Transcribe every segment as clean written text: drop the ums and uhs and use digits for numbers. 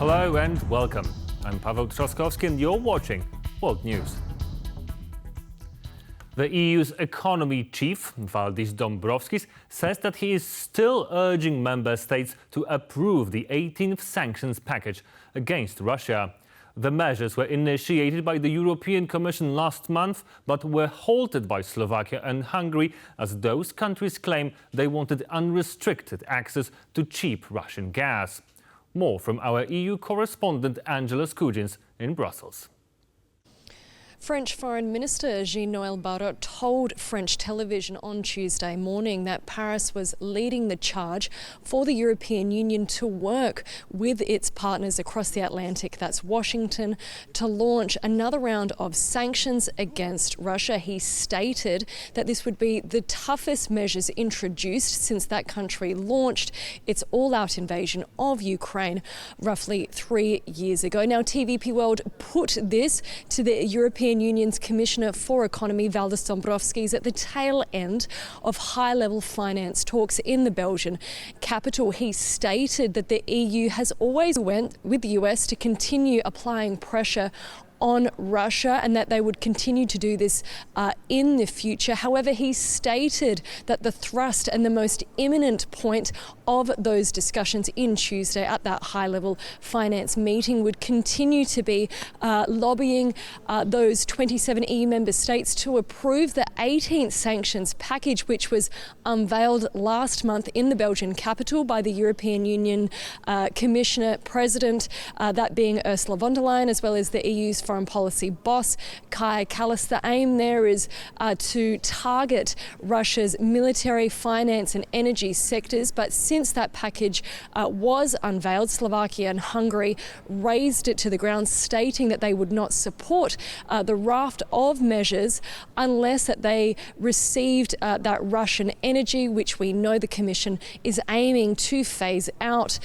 Hello and welcome. I'm Paweł Trzaskowski and you're watching World News. The EU's economy chief, Valdis Dombrovskis, says that he is still urging member states to approve the 18th sanctions package against Russia. The measures were initiated by the European Commission last month, but were halted by Slovakia and Hungary as those countries claim they wanted unrestricted access to cheap Russian gas. More from our EU correspondent Angela Skujins in Brussels. French Foreign Minister Jean-Noël Barrot told French television on Tuesday morning that Paris was leading the charge for the European Union to work with its partners across the Atlantic, that's Washington, to launch another round of sanctions against Russia. He stated that this would be the toughest measures introduced since that country launched its all-out invasion of Ukraine roughly 3 years ago. Now, TVP World put this to the European Union's Commissioner for Economy, Valdis Dombrovskis, at the tail end of high-level finance talks in the Belgian capital. He stated that the EU has always went with the US to continue applying pressure on Russia and that they would continue to do this in the future. However, he stated that the thrust and the most imminent point of those discussions in Tuesday at that high-level finance meeting would continue to be lobbying those 27 EU member states to approve the 18th sanctions package, which was unveiled last month in the Belgian capital by the European Union Commissioner President, that being Ursula von der Leyen, as well as the EU's foreign policy boss, Kaja Kallas. The aim there is to target Russia's military, finance and energy sectors. But since that package was unveiled, Slovakia and Hungary razed it to the ground, stating that they would not support the raft of measures unless that they received that Russian energy, which we know the Commission is aiming to phase out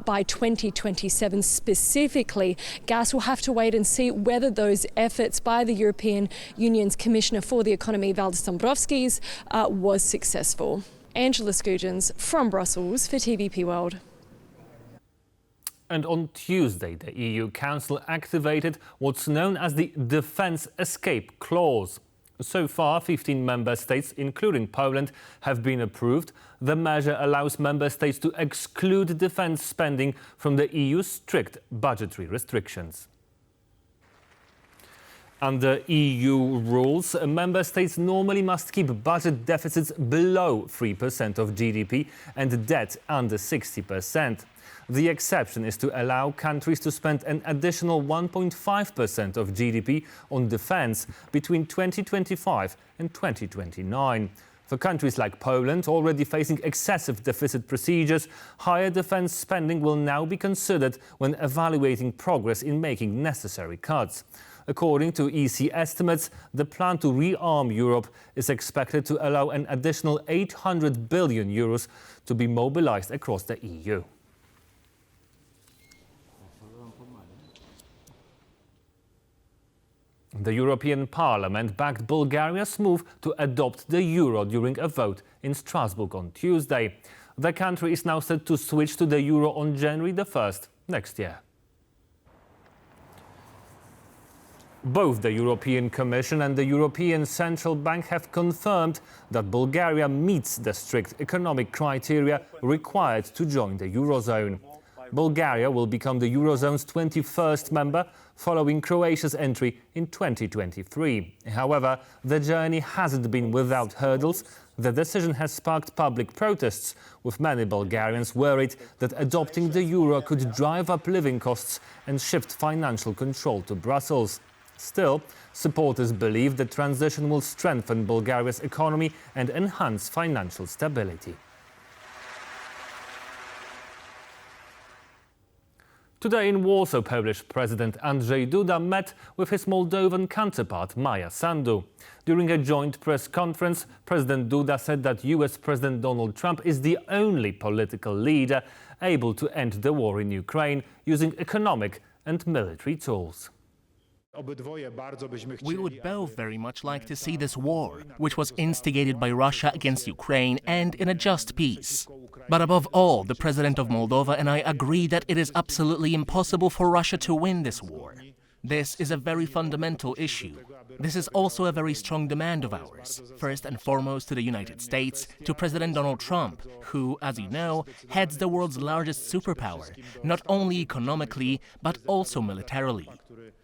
by 2027 specifically. Gas will have to wait and see whether those efforts by the European Union's Commissioner for the Economy, Valdis Dombrovskis, was successful. Angela Skujins from Brussels for TVP World. And on Tuesday, the EU Council activated what's known as the Defence Escape Clause. So far, 15 member states, including Poland, have been approved. The measure allows member states to exclude defence spending from the EU's strict budgetary restrictions. Under EU rules, member states normally must keep budget deficits below 3% of GDP and debt under 60%. The exception is to allow countries to spend an additional 1.5% of GDP on defence between 2025 and 2029. For countries like Poland, already facing excessive deficit procedures, higher defence spending will now be considered when evaluating progress in making necessary cuts. According to EC estimates, the plan to rearm Europe is expected to allow an additional 800 billion euros to be mobilized across the EU. The European Parliament backed Bulgaria's move to adopt the euro during a vote in Strasbourg on Tuesday. The country is now set to switch to the euro on January the 1st next year. Both the European Commission and the European Central Bank have confirmed that Bulgaria meets the strict economic criteria required to join the Eurozone. Bulgaria will become the Eurozone's 21st member, following Croatia's entry in 2023. However, the journey hasn't been without hurdles. The decision has sparked public protests, with many Bulgarians worried that adopting the euro could drive up living costs and shift financial control to Brussels. Still, supporters believe the transition will strengthen Bulgaria's economy and enhance financial stability. Today in Warsaw, Polish President Andrzej Duda met with his Moldovan counterpart Maja Sandu. During a joint press conference, President Duda said that US President Donald Trump is the only political leader able to end the war in Ukraine using economic and military tools. We would both very much like to see this war, which was instigated by Russia against Ukraine, end in a just peace. But above all, the President of Moldova and I agree that it is absolutely impossible for Russia to win this war. This is a very fundamental issue. This is also a very strong demand of ours, first and foremost to the United States, to President Donald Trump, who, as you know, heads the world's largest superpower, not only economically, but also militarily.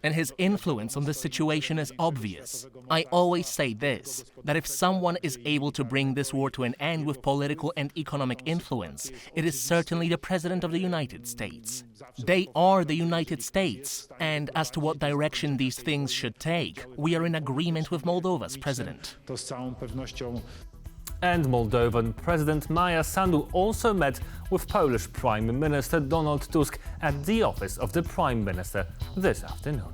And his influence on this situation is obvious. I always say this, that if someone is able to bring this war to an end with political and economic influence, it is certainly the President of the United States. They are the United States, and as to what direction these things should take, we are in agreement with Moldova's president. And Moldovan President Maia Sandu also met with Polish Prime Minister Donald Tusk at the office of the Prime Minister this afternoon.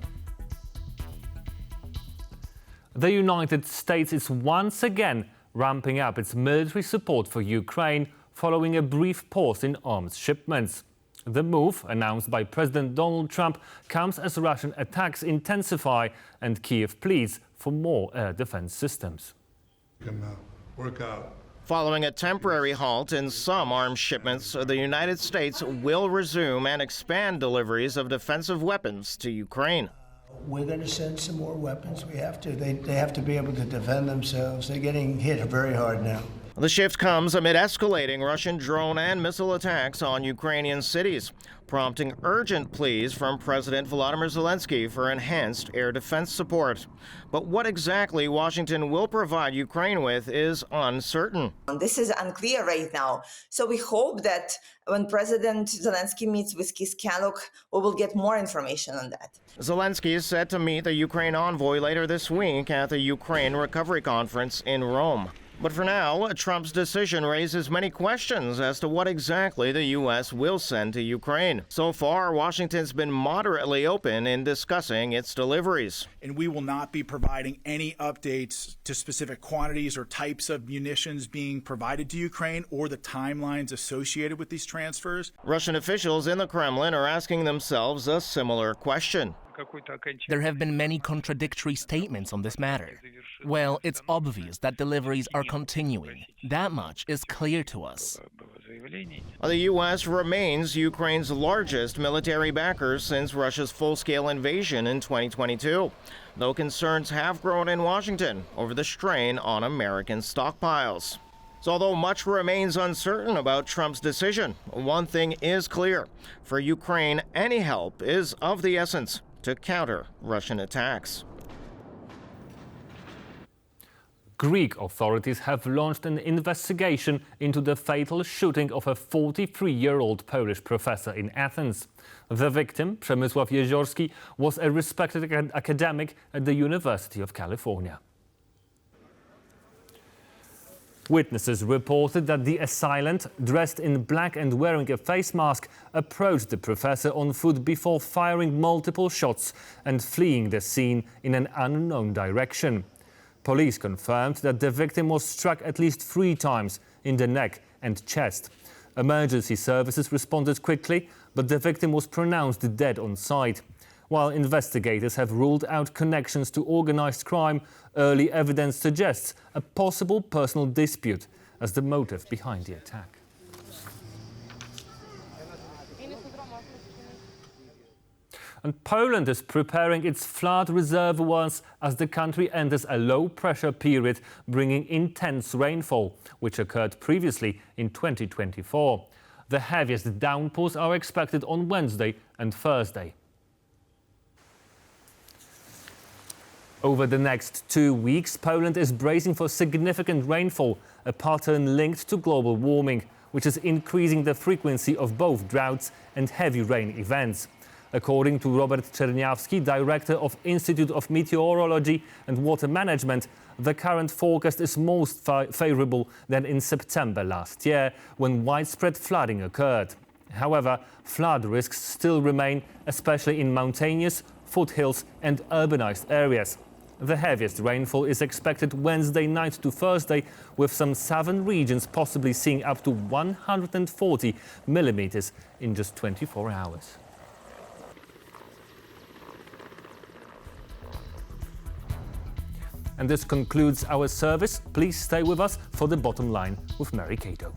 The United States is once again ramping up its military support for Ukraine following a brief pause in arms shipments. The move, announced by President Donald Trump, comes as Russian attacks intensify and Kyiv pleads for more air defense systems. Following a temporary halt in some arms shipments, the United States will resume and expand deliveries of defensive weapons to Ukraine. We're going to send some more weapons. We have to. They have to be able to defend themselves. They're getting hit very hard now. The shift comes amid escalating Russian drone and missile attacks on Ukrainian cities, prompting urgent pleas from President Volodymyr Zelensky for enhanced air defense support. But what exactly Washington will provide Ukraine with is uncertain. This is unclear right now. So we hope that when President Zelensky meets with Keith Kellogg, we will get more information on that. Zelensky is set to meet the Ukraine envoy later this week at the Ukraine Recovery Conference in Rome. But for now, Trump's decision raises many questions as to what exactly the U.S. will send to Ukraine. So far, Washington's been moderately open in discussing its deliveries. And we will not be providing any updates to specific quantities or types of munitions being provided to Ukraine or the timelines associated with these transfers. Russian officials in the Kremlin are asking themselves a similar question. There have been many contradictory statements on this matter. Well, it's obvious that deliveries are continuing. That much is clear to us. The U.S. remains Ukraine's largest military backer since Russia's full-scale invasion in 2022, though concerns have grown in Washington over the strain on American stockpiles. So although much remains uncertain about Trump's decision, one thing is clear. For Ukraine, any help is of the essence to counter Russian attacks. Greek authorities have launched an investigation into the fatal shooting of a 43-year-old Polish professor in Athens. The victim, Przemysław Jeziorski, was a respected academic at the University of California. Witnesses reported that the assailant, dressed in black and wearing a face mask, approached the professor on foot before firing multiple shots and fleeing the scene in an unknown direction. Police confirmed that the victim was struck at least 3 times in the neck and chest. Emergency services responded quickly, but the victim was pronounced dead on site. While investigators have ruled out connections to organized crime, early evidence suggests a possible personal dispute as the motive behind the attack. And Poland is preparing its flood reservoirs as the country enters a low-pressure period, bringing intense rainfall, which occurred previously in 2024. The heaviest downpours are expected on Wednesday and Thursday. Over the next 2 weeks, Poland is bracing for significant rainfall, a pattern linked to global warming, which is increasing the frequency of both droughts and heavy rain events. According to Robert Czerniawski, director of Institute of Meteorology and Water Management, the current forecast is most favorable than in September last year, when widespread flooding occurred. However, flood risks still remain, especially in mountainous, foothills and urbanized areas. The heaviest rainfall is expected Wednesday night to Thursday, with some southern regions possibly seeing up to 140 millimeters in just 24 hours. And this concludes our service. Please stay with us for the bottom line with Mary Cato.